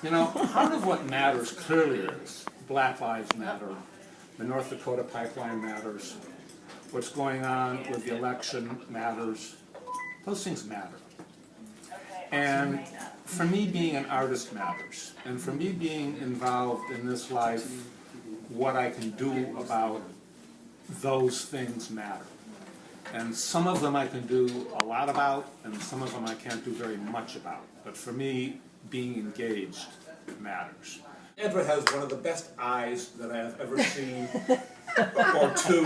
You know, part of what matters clearly is Black Lives Matter, the North Dakota pipeline matters, what's going on with the election matters. Those things matter. And for me, being an artist matters. And for me, being involved in this life, what I can do about those things matter. And some of them I can do a lot about, and some of them I can't do very much about. But for me, being engaged matters. Edra has one of the best eyes that I have ever seen, or two,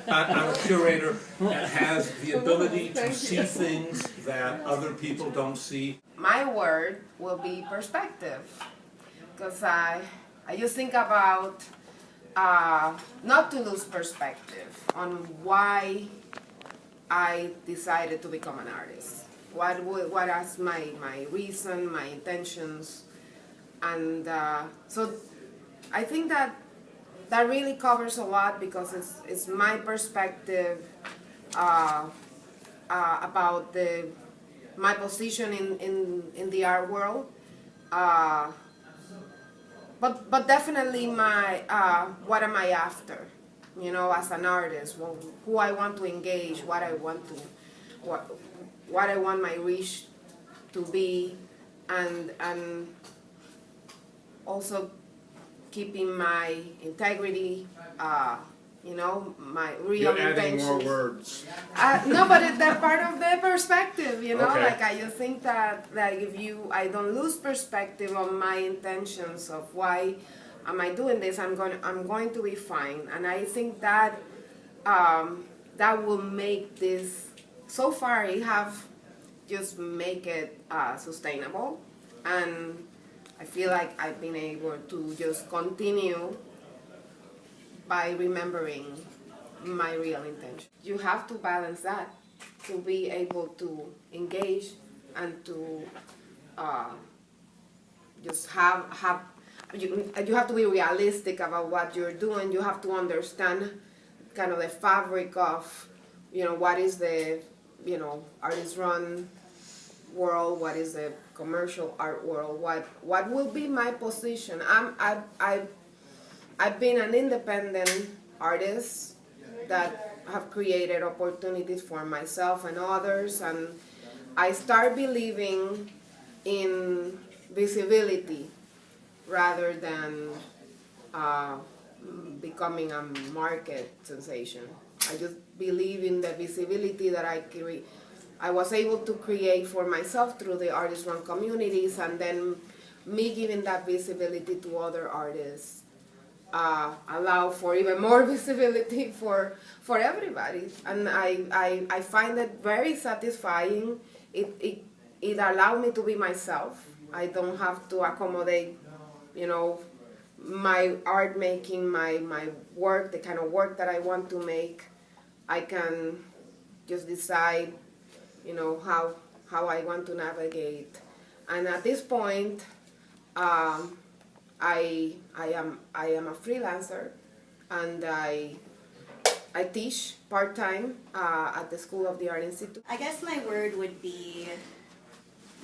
on a curator, and has the ability to see things that other people don't see. My word will be perspective, because I just think about not to lose perspective on why I decided to become an artist. What is my reason, my intentions, and so I think that really covers a lot, because it's my perspective about my position in the art world, but definitely my what am I after, you know, as an artist, who I want to engage, what I want my reach to be, and also keeping my integrity, you know, my real intentions. You're adding more words. No, but they're part of the perspective, you know. Okay. Like I just think that if I don't lose perspective on my intentions of why am I doing this, I'm going to be fine. And I think that that will make this. So far, it have just make it sustainable, and I feel like I've been able to just continue by remembering my real intention. You have to balance that to be able to engage and to just have you have to be realistic about what you're doing. You have to understand kind of the fabric of, you know, what is the, you know, artist-run world, what is the commercial art world, what will be my position. I've been an independent artist that have created opportunities for myself and others, and I start believing in visibility rather than becoming a market sensation. I just believe in the visibility that I was able to create for myself through the artist-run communities, and then me giving that visibility to other artists allow for even more visibility for everybody. And I find it very satisfying. It allowed me to be myself. I don't have to accommodate, you know, my art making, my work, the kind of work that I want to make. I can just decide, you know, how I want to navigate. And at this point, I am a freelancer, and I teach part-time at the School of the Art Institute. I guess my word would be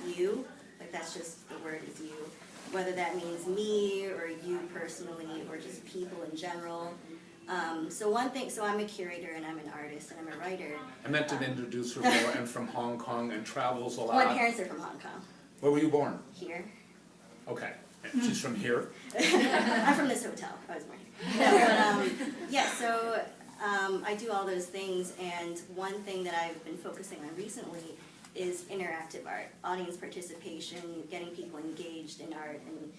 you. Like, that's just the word is you. Whether that means me or you personally or just people in general. So I'm a curator and I'm an artist and I'm a writer. I meant to introduce her more, and from Hong Kong, and travels a lot. My parents are from Hong Kong. Where were you born? Here. Okay. And she's from here? I'm from this hotel. I was born here. No, but, yeah, so I do all those things, and one thing that I've been focusing on recently is interactive art, audience participation, getting people engaged in art. And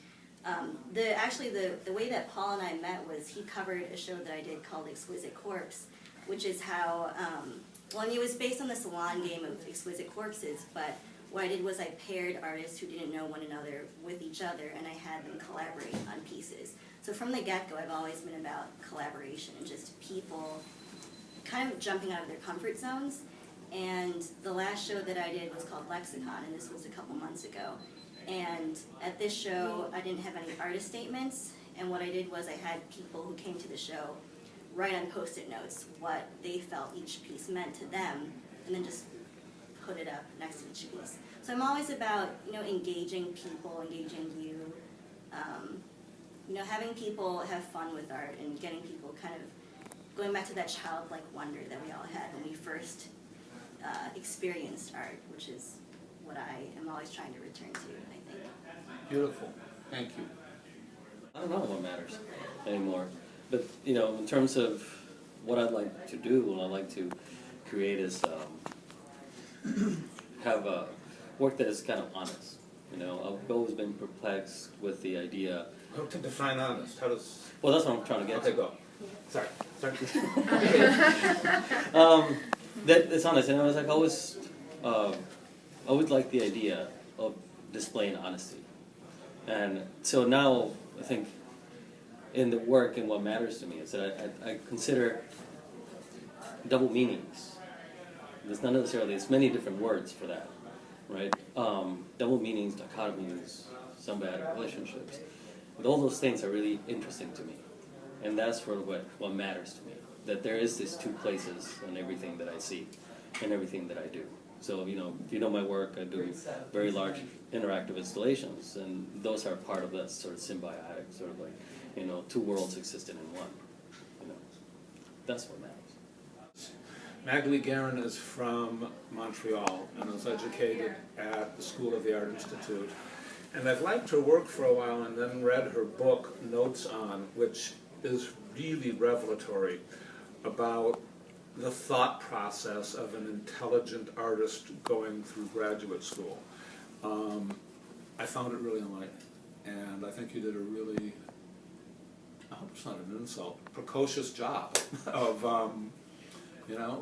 the way that Paul and I met was he covered a show that I did called Exquisite Corpse, which is how, it was based on the salon game of Exquisite Corpses, but what I did was I paired artists who didn't know one another with each other, and I had them collaborate on pieces. So from the get-go, I've always been about collaboration and just people kind of jumping out of their comfort zones. And the last show that I did was called Lexicon, and this was a couple months ago. And at this show, I didn't have any artist statements, and what I did was I had people who came to the show write on Post-it notes what they felt each piece meant to them, and then just put it up next to each piece. So I'm always about, engaging people, engaging you, having people have fun with art and getting people kind of going back to that childlike wonder that we all had when we first experienced art, which is what I am always trying to return to, I think. Beautiful, thank you. I don't know what matters anymore. But, in terms of what I'd like to do, what I'd like to create is have a work that is kind of honest. I've always been perplexed with the idea. How to define honest? How does... Well, that's what I'm trying to get Okay, to. go. Sorry. That it's honest, and I was like always liked the idea of displaying honesty. And so now I think in the work and what matters to me is that I consider double meanings. There's not necessarily, there's many different words for that, right? Double meanings, dichotomies, some bad relationships. But all those things are really interesting to me. And that's sort of what matters to me. That there is these two places in everything that I see and everything that I do. So, if you know my work, I do very large interactive installations, and those are part of that sort of symbiotic, sort of like, two worlds existing in one. That's what matters. Magalie Guerin is from Montreal and was educated at the School of the Art Institute. And I've liked her work for a while and then read her book, Notes On, which is really revelatory about the thought process of an intelligent artist going through graduate school. I found it really enlightening, and I think you did a really, I hope it's not an insult, precocious job of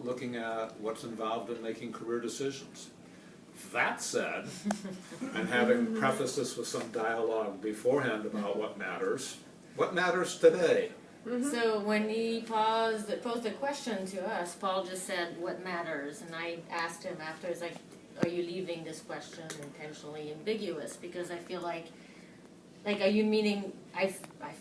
looking at what's involved in making career decisions. That said, and having prefaced this with some dialogue beforehand about what matters today? So when he posed the question to us, Paul just said, what matters? And I asked him after, it's like, are you leaving this question intentionally ambiguous? Because I feel like are you meaning, I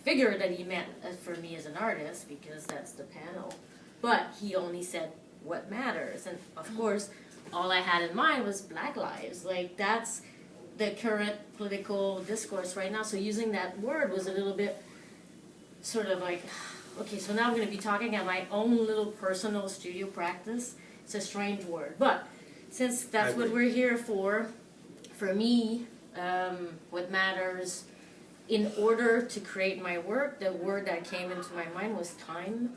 figured that he meant for me as an artist, because that's the panel. But he only said, what matters? And of course, all I had in mind was Black lives. That's the current political discourse right now. So using that word was a little bit sort of like, okay, so now I'm going to be talking at my own little personal studio practice. It's a strange word. But since that's what we're here for me, what matters, in order to create my work, the word that came into my mind was time.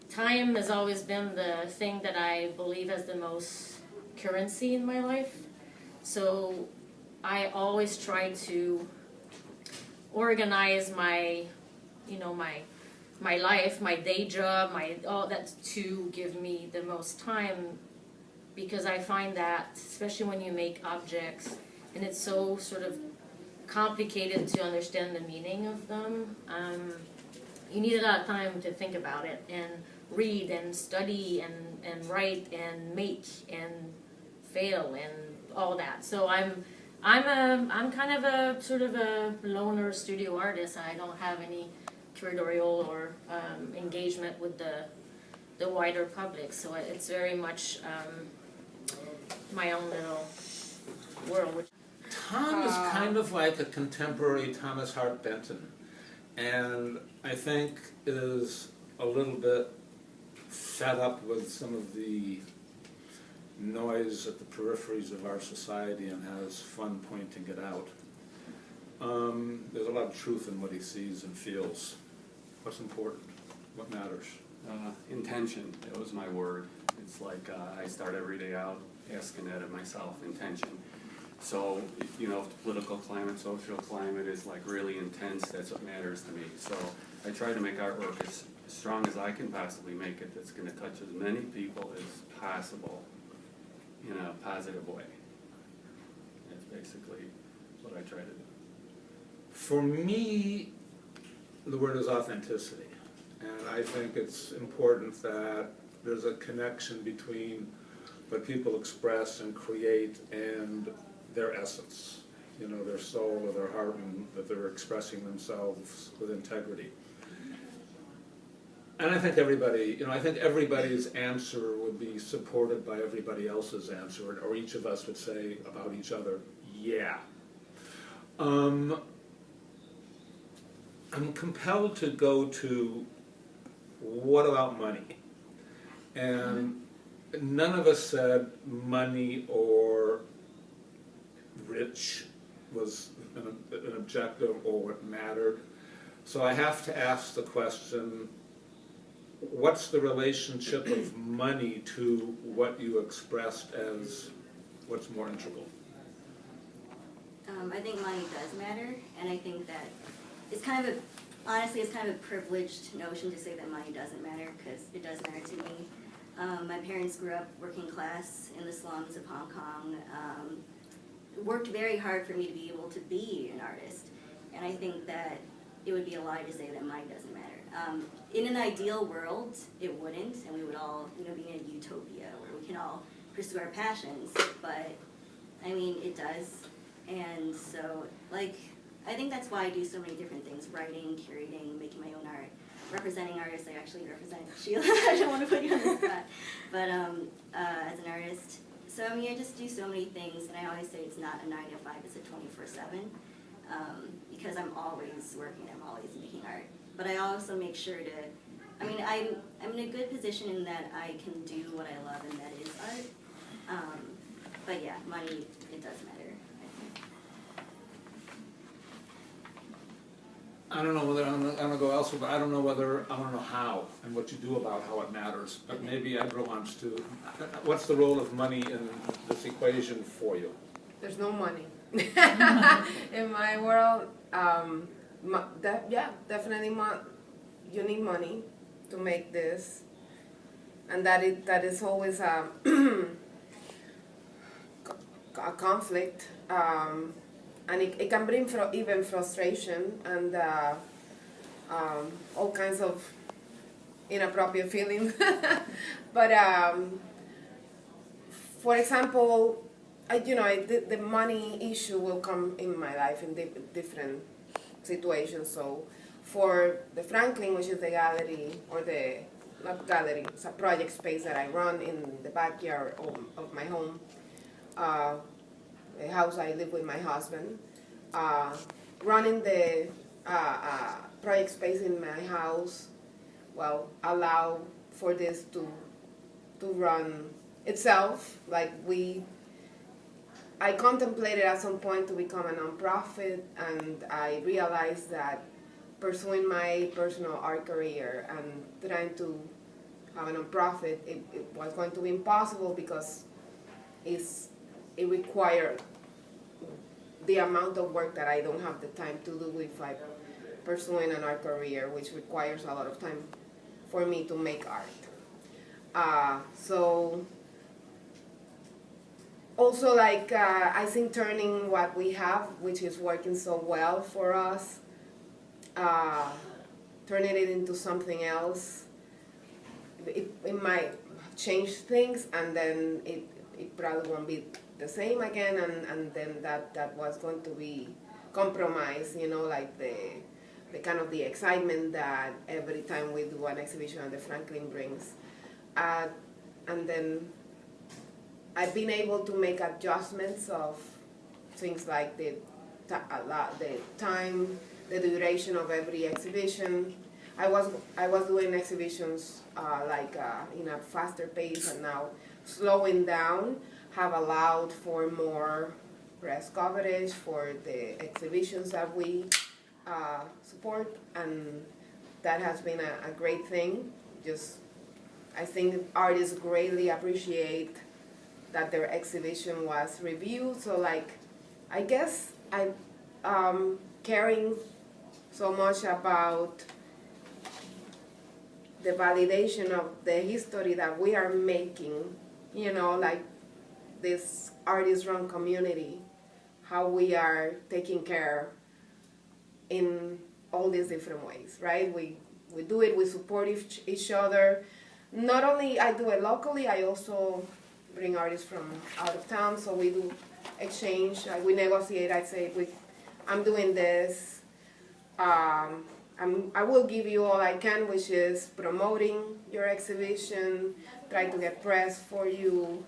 Time has always been the thing that I believe has the most currency in my life. So I always try to organize my life, my day job, all that to give me the most time, because I find that, especially when you make objects, and it's so sort of complicated to understand the meaning of them, you need a lot of time to think about it, and read, and study, and write, and make, and fail, and all that. So I'm kind of a sort of a loner studio artist. I don't have any curatorial or engagement with the wider public, so it's very much my own little world. Tom is kind of like a contemporary Thomas Hart Benton, and I think is a little bit fed up with some of the noise at the peripheries of our society and has fun pointing it out. There's a lot of truth in what he sees and feels. What's important? What matters? Intention, that was my word. It's like I start every day out asking that of myself, intention. So, if the political climate, social climate is like really intense, that's what matters to me. So I try to make artwork as strong as I can possibly make it, that's going to touch as many people as possible in a positive way. That's basically what I try to do. For me, the word is authenticity. And I think it's important that there's a connection between what people express and create and their essence, their soul or their heart, and that they're expressing themselves with integrity. And I think everybody's answer would be supported by everybody else's answer, or each of us would say about each other, yeah. I'm compelled to go to, what about money? And none of us said money or rich was an objective or what mattered. So I have to ask the question, what's the relationship of money to what you expressed as what's more integral? I think money does matter, and I think that it's kind of honestly, it's kind of a privileged notion to say that money doesn't matter, because it does matter to me. My parents grew up working class in the slums of Hong Kong, worked very hard for me to be able to be an artist, and I think that it would be a lie to say that money doesn't matter. In an ideal world, it wouldn't, and we would all, be in a utopia where we can all pursue our passions, but, I mean, it does, and so, I think that's why I do so many different things, writing, curating, making my own art, representing artists. I actually represent Sheila. I don't want to put you on the spot, but as an artist. So, I mean, I just do so many things, and I always say it's not a 9 to 5, it's a 24/7, because I'm always working, I'm always making art. But I also make sure to, I'm in a good position in that I can do what I love, and that is art. But yeah, money, it does matter, I think. I don't know whether I'm gonna go elsewhere, but I don't know how and what you do about how it matters. But maybe Edra wants to. What's the role of money in this equation for you? There's no money. In my world, definitely you need money to make this, and that is always a conflict, and it can bring even frustration and all kinds of inappropriate feelings. But for example, the money issue will come in my life in different situations. So for the Franklin, which is the gallery, or not gallery, it's a project space that I run in the backyard of my home, the house I live with my husband, running the project space in my house, allow for this to run itself. I contemplated at some point to become a nonprofit, and I realized that pursuing my personal art career and trying to have a nonprofit, it was going to be impossible, because it required the amount of work that I don't have the time to do if I'm pursuing an art career, which requires a lot of time for me to make art. So also, I think turning what we have, which is working so well for us, turning it into something else, it might change things, and then it probably won't be the same again, and then that was going to be compromised, the kind of the excitement that every time we do an exhibition at the Franklin brings. And then I've been able to make adjustments of things like the time, the duration of every exhibition. I was doing exhibitions in a faster pace, and now slowing down have allowed for more press coverage for the exhibitions that we support, and that has been a great thing. I think artists greatly appreciate that their exhibition was reviewed. So I guess I'm caring so much about the validation of the history that we are making, this artist-run community, how we are taking care in all these different ways, right? We do it, we support each other. Not only I do it locally, I also bring artists from out of town, so we do exchange, we negotiate. I say, I'm doing this, I will give you all I can, which is promoting your exhibition, try to get press for you,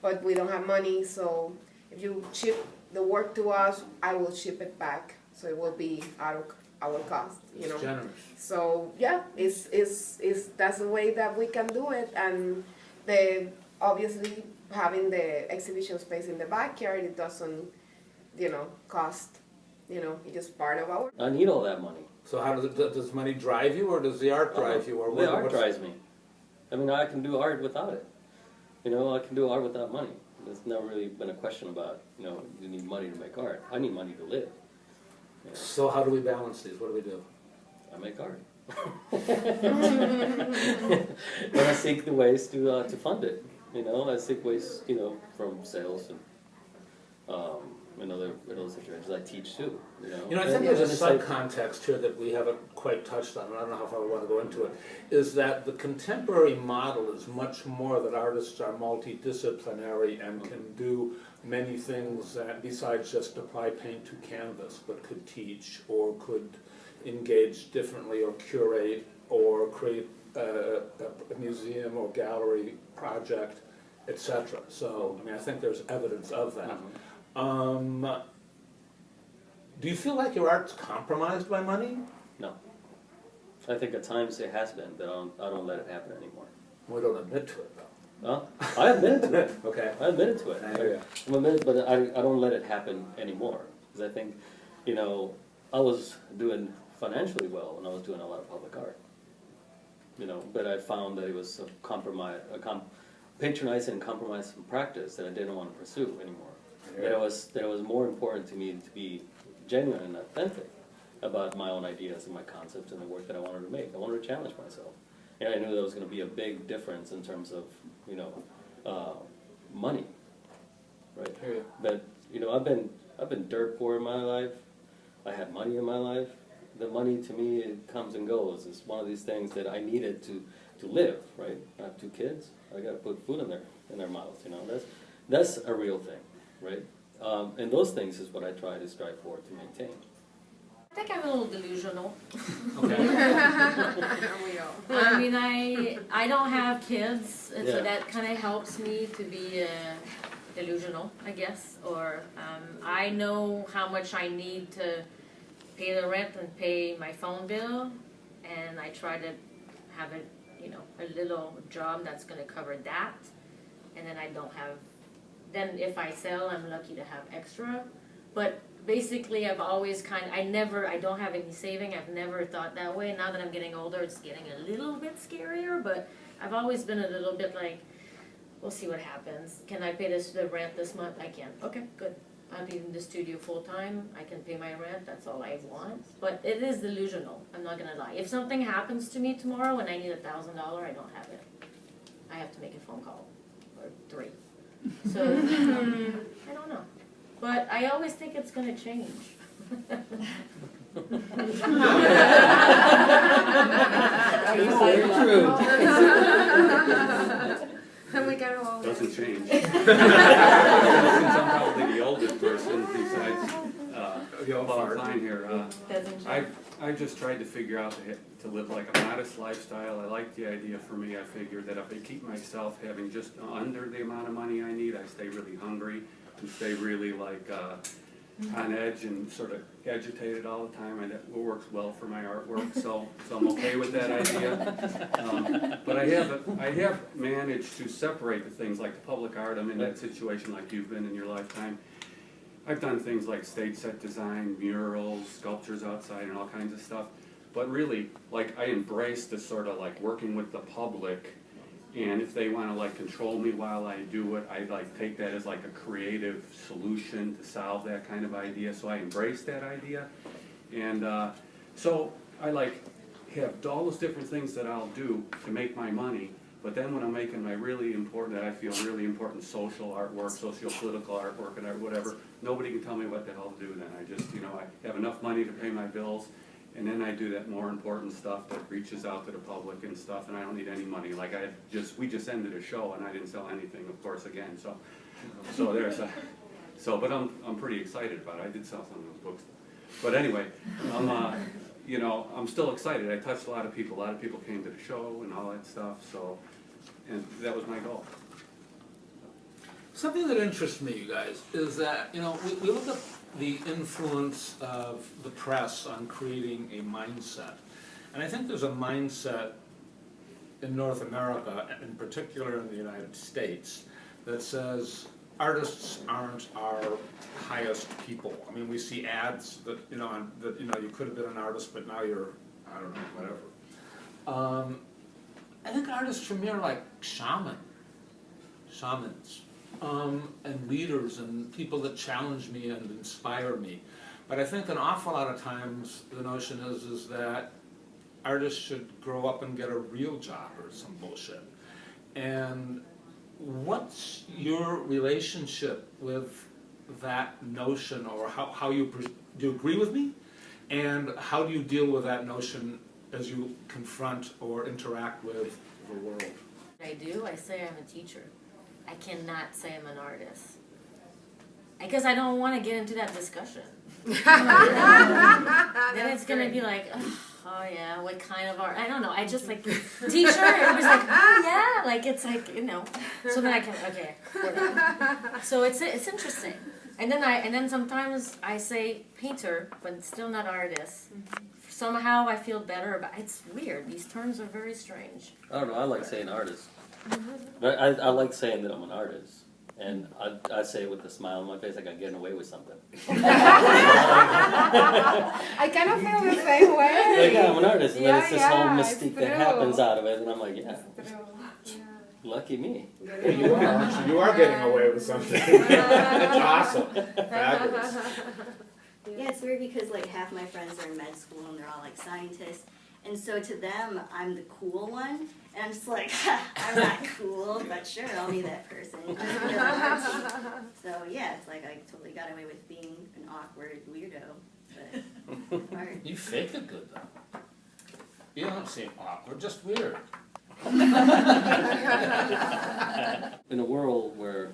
but we don't have money, so if you ship the work to us, I will ship it back, so it will be out of our cost, you know. It's generous. So yeah, it's that's the way that we can do it, and obviously having the exhibition space in the backyard, it doesn't, you know, cost, you know, it's just part of our. I need all that money. So how does money drive you, or does the art drive you, or The art what's- drives me. I mean, I can do art without it. You know, I can do art without money. There's never really been a question about, you know, you need money to make art. I need money to live. You know, So how do we balance these? What do we do? I make art. And I seek the ways to fund it. You know, I seek ways, you know, from sales and in other situations. I teach too. You know, You know, I think there's a subcontext here that we haven't quite touched on, and I don't know how far we want to go into it, is that the contemporary model is much more that artists are multidisciplinary and can do many things that, besides just apply paint to canvas, but could teach or could engage differently or curate or create a museum or gallery project, etc. So, I mean, I think there's evidence of that. Do you feel like your art's compromised by money? No. I think at times it has been, but I don't let it happen anymore. We don't admit to it, though. Well, I admitted to it. Okay. I admitted to it. I hear ya. I'm admitted, but I don't let it happen anymore. Because I think, you know, I was doing financially well when I was doing a lot of public art. You know, but I found that it was a patronizing and compromising practice that I didn't want to pursue anymore. That it was more important to me to be genuine and authentic about my own ideas and my concepts and the work that I wanted to make. I wanted to challenge myself. And I knew there was going to be a big difference in terms of, you know, money, right? Hear ya. But, you know, I've been dirt poor in my life. I had money in my life. The money to me, it comes and goes. It's one of these things that I needed to live, right? I have 2 kids. I got to put food in their mouths, you know. That's a real thing, right? And those things is what I try to strive for to maintain. I think I'm a little delusional. Okay. I mean, I don't have kids, and so Yeah. that kind of helps me to be delusional, I guess. Or I know how much I need to pay the rent and pay my phone bill, and I try to have a little job that's going to cover that, and then I don't have. Then if I sell, I'm lucky to have extra, but basically I've always I don't have any saving. I've never thought that way. Now that I'm getting older, it's getting a little bit scarier, but I've always been a little bit like, we'll see what happens. Can I pay the rent this month? I can. Okay, good. I'll be in the studio full time. I can pay my rent. That's all I want. But it is delusional. I'm not gonna lie. If something happens to me tomorrow and I need $1,000, I don't have it. I have to make a phone call or 3. So I don't know. But I always think it's gonna change. Very true. And we got all that. Doesn't change. Since I'm probably the oldest person besides Klein here, Doesn't change. I just tried to figure out to live like a modest lifestyle. I like the idea. For me, I figured that if I keep myself having just under the amount of money I need, I stay really hungry and stay really like on edge and sort of agitated all the time, and that works well for my artwork. So I'm okay with that idea. But I have managed to separate the things like the public art. I'm in that situation like you've been in your lifetime. I've done things like stage set design, murals, sculptures outside, and all kinds of stuff. But really, like, I embrace the sort of like working with the public, and if they want to like control me while I do it, I like take that as like a creative solution to solve that kind of idea. So I embrace that idea, and so I like have all those different things that I'll do to make my money. But then when I'm making my really important, that I feel really important social artwork, socio-political artwork, and whatever, nobody can tell me what the hell to do then. I just, I have enough money to pay my bills, and then I do that more important stuff that reaches out to the public and stuff, and I don't need any money. Like we just ended a show, and I didn't sell anything, of course, again. So there's a, but I'm pretty excited about it. I did sell some of those books, but anyway, you know, I'm still excited. I touched a lot of people. A lot of people came to the show and all that stuff. So, and that was my goal. Something that interests me, you guys, is that, you know, we look at the influence of the press on creating a mindset. And I think there's a mindset in North America, in particular in the United States, that says artists aren't our highest people. I mean, we see ads that, you know, you could have been an artist, but now you're, I don't know, whatever. I think artists for me are like shamans, and leaders and people that challenge me and inspire me. But I think an awful lot of times the notion is that artists should grow up and get a real job or some bullshit. And what's your relationship with that notion, or how do you agree with me? And how do you deal with that notion as you confront or interact with the world? I do, I say I'm a teacher. I cannot say I'm an artist. Because I don't want to get into that discussion. Then it's going to be like, oh yeah, what kind of art? I don't know. I just like, teacher, everybody's like, oh yeah, like it's like, you know. So then I can, okay, whatever. So it's interesting. And then sometimes I say painter, but still not artist. Somehow I feel better about it's weird. These terms are very strange. I don't know, I like saying artist. But I like saying that I'm an artist. And I say it with a smile on my face like I'm getting away with something. I kind of feel the same way. Like, yeah, I'm an artist, and then it's this whole it's mystique true. that happens out of it, and I'm like, yeah, It's true. lucky me. Yeah, you are. You are getting away with something. That's awesome. Fabulous. Yeah, it's weird because like half my friends are in med school and they're all like scientists. And so to them, I'm the cool one. And I'm just like, I'm not cool, but sure, I'll be that person. Just because I'm artsy. So yeah, it's like I totally got away with being an awkward weirdo. But art. You fake it good though. You don't seem awkward, just weird. In a world where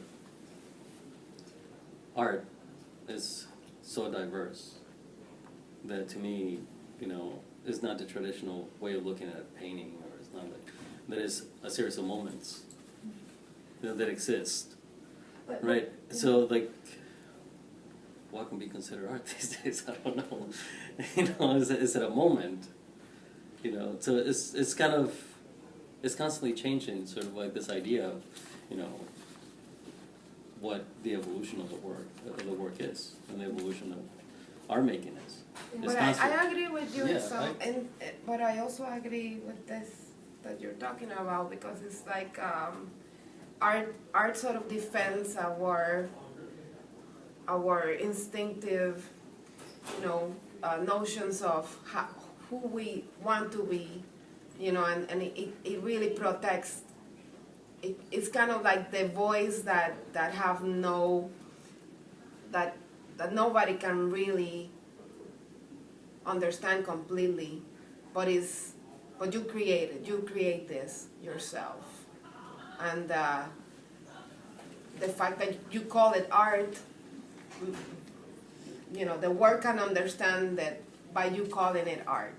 art is so diverse, that to me, you know, is not the traditional way of looking at painting, or it's not like, that is a series of moments, you know, that exist, right? So like, what can be considered art these days? I don't know. You know, is it a moment? You know, so it's kind of, it's constantly changing, sort of like this idea of, you know, what the evolution of the work is, and the evolution of art making is. But I agree with you Yeah, in some, but I also agree with this that you're talking about, because it's like art sort of defends our instinctive, you know, notions of who we want to be, you know, and it really protects. It's kind of like the voice that have no, that nobody can really understand completely, but you create this yourself, and the fact that you call it art, you know, the world can understand that by you calling it art.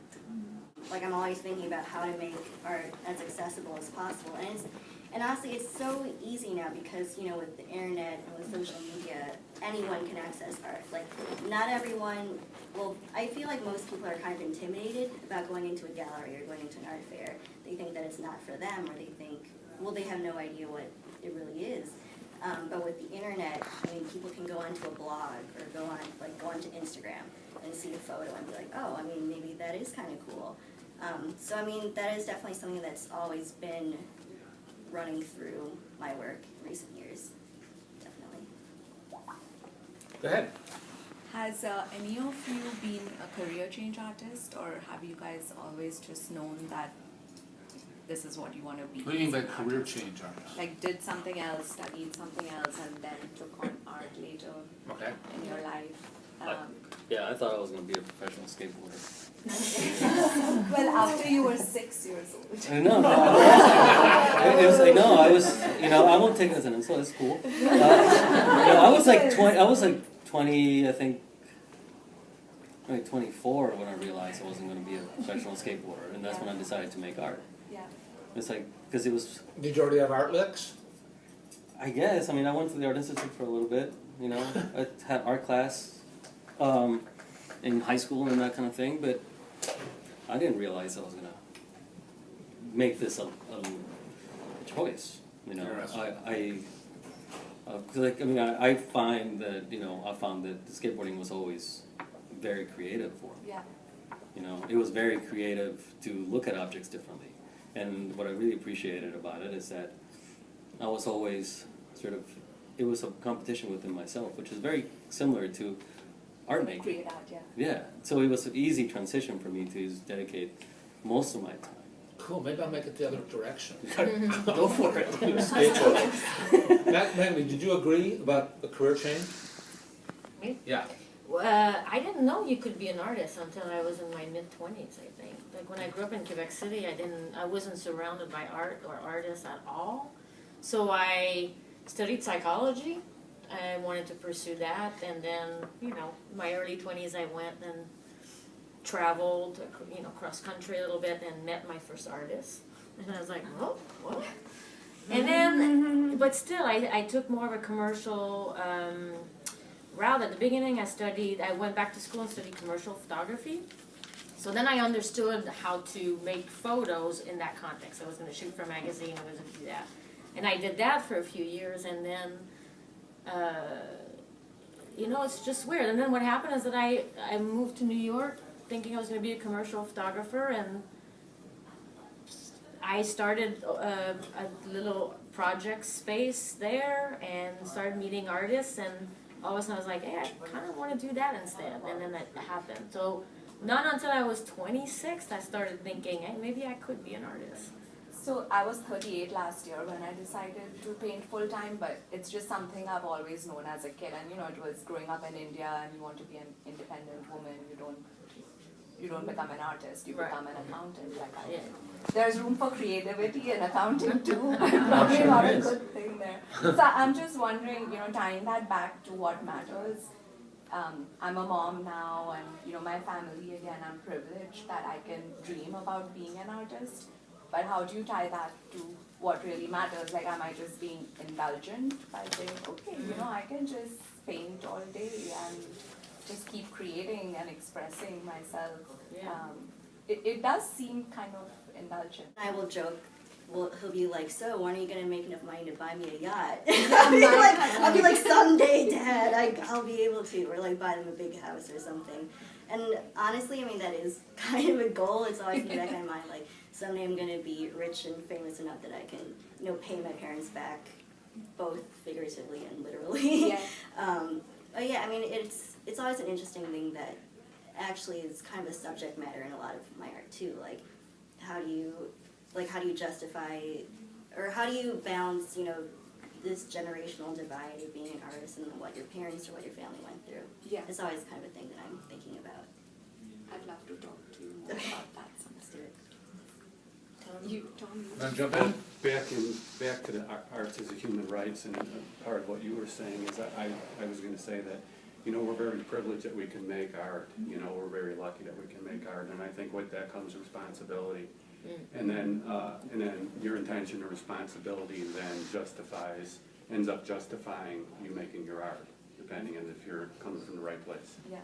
Like I'm always thinking about how to make art as accessible as possible, and honestly, it's so easy now because, you know, with the internet and with social media, anyone can access art. Like, not everyone, well, I feel like most people are kind of intimidated about going into a gallery or going into an art fair. They think that it's not for them, or they think, well, they have no idea what it really is. But with the internet, I mean, people can go onto a blog or go onto Instagram and see a photo and be like, oh, I mean, maybe that is kind of cool. So, I mean, that is definitely something that's always been running through my work in recent years, definitely. Go ahead. Has any of you been a career change artist, or have you guys always just known that this is what you want to be? What do you mean by as an career artist? change artist? Like did something else, studied something else, and then took on art later Okay. in your life? Yeah, I thought I was going to be a professional skateboarder. Well, after you were 6 years old. No, it was like, no, I was, you know, I won't take it as an insult, it's cool. You know, I was like 20, I think, like 24 when I realized I wasn't going to be a professional skateboarder, and that's when I decided to make art. Yeah. It's like, because it was, Did you already have art licks? I guess, I mean, I went to the Art Institute for a little bit, you know, I had art class in high school and that kind of thing, but I didn't realize I was going to make this a choice, you know. Interesting. Like, I mean, I find that, you know, I found that skateboarding was always very creative for me. Yeah. You know, it was very creative to look at objects differently. And what I really appreciated about it is that I was always sort of, it was a competition within myself, which is very similar to art making. Create art, yeah. Yeah, so it was an easy transition for me to dedicate most of my time. Cool, maybe I'll make it the other direction. Go for it. Skateboard. Magalie, did you agree about the career change? Me? Yeah. I didn't know you could be an artist until I was in my mid-20s, I think. Like when I grew up in Quebec City, I wasn't surrounded by art or artists at all. So I studied psychology. I wanted to pursue that, and then, you know, in my early 20s I went and traveled, you know, cross country a little bit and met my first artist. And I was like, oh, what? And then, but still, I took more of a commercial route. At the beginning, I went back to school and studied commercial photography. So then I understood how to make photos in that context. I was going to shoot for a magazine, I was going to do that. And I did that for a few years, and then, you know, it's just weird. And then what happened is that I moved to New York thinking I was going to be a commercial photographer, and I started a little project space there and started meeting artists, and all of a sudden I was like, hey, I kind of want to do that instead, and then that happened. So not until I was 26 I started thinking, hey, maybe I could be an artist. So I was 38 last year when I decided to paint full time, but it's just something I've always known as a kid. And you know, it was growing up in India, and you want to be an independent woman. You don't become an artist. You become an accountant. Like I did. There's room for creativity in accounting too, but probably not a good thing there. So I'm just wondering, you know, tying that back to what matters. I'm a mom now, and you know, my family, again, I'm privileged that I can dream about being an artist. But how do you tie that to what really matters? Like, am I just being indulgent by saying, okay, you know, I can just paint all day and just keep creating and expressing myself? Yeah. It does seem kind of indulgent. I will joke, well, he'll be like, so when are you gonna make enough money to buy me a yacht? I'll be like, someday, Dad, I'll be able to, or like buy them a big house or something. And honestly, I mean, that is kind of a goal. It's always in the back of my mind, like, someday I'm gonna be rich and famous enough that I can, you know, pay my parents back, both figuratively and literally. Yeah. But yeah, I mean, it's always an interesting thing that actually is kind of a subject matter in a lot of my art too. Like, how do you justify, or how do you balance, you know, this generational divide of being an artist and what your parents or what your family went through? Yeah. It's always kind of a thing that I'm thinking about. I'd love to talk to you more about that. Let's do it. Tom, Want to jump in? Back to the arts as a human rights, and part of what you were saying is that I was going to say that, you know, we're very privileged that we can make art. You know, we're very lucky that we can make art, and I think with that comes responsibility. And then your intention or responsibility then ends up justifying you making your art, depending on if you're coming from the right place. Yeah.